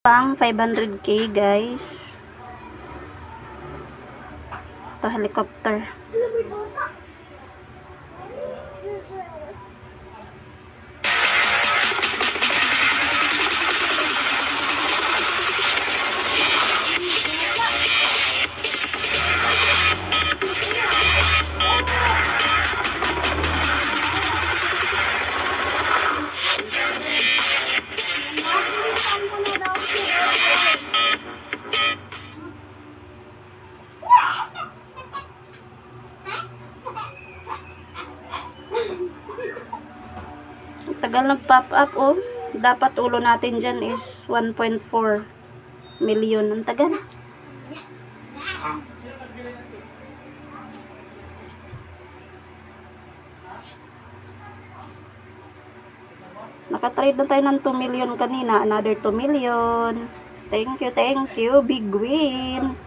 Pang 500k guys. Ito helicopter. Tagal nag-pop up, oh. Dapat ulo natin dyan is 1.4 million. Ang tagal. Nakatrade na tayo ng 2 million kanina. Another 2 million. Thank you, thank you. Big win.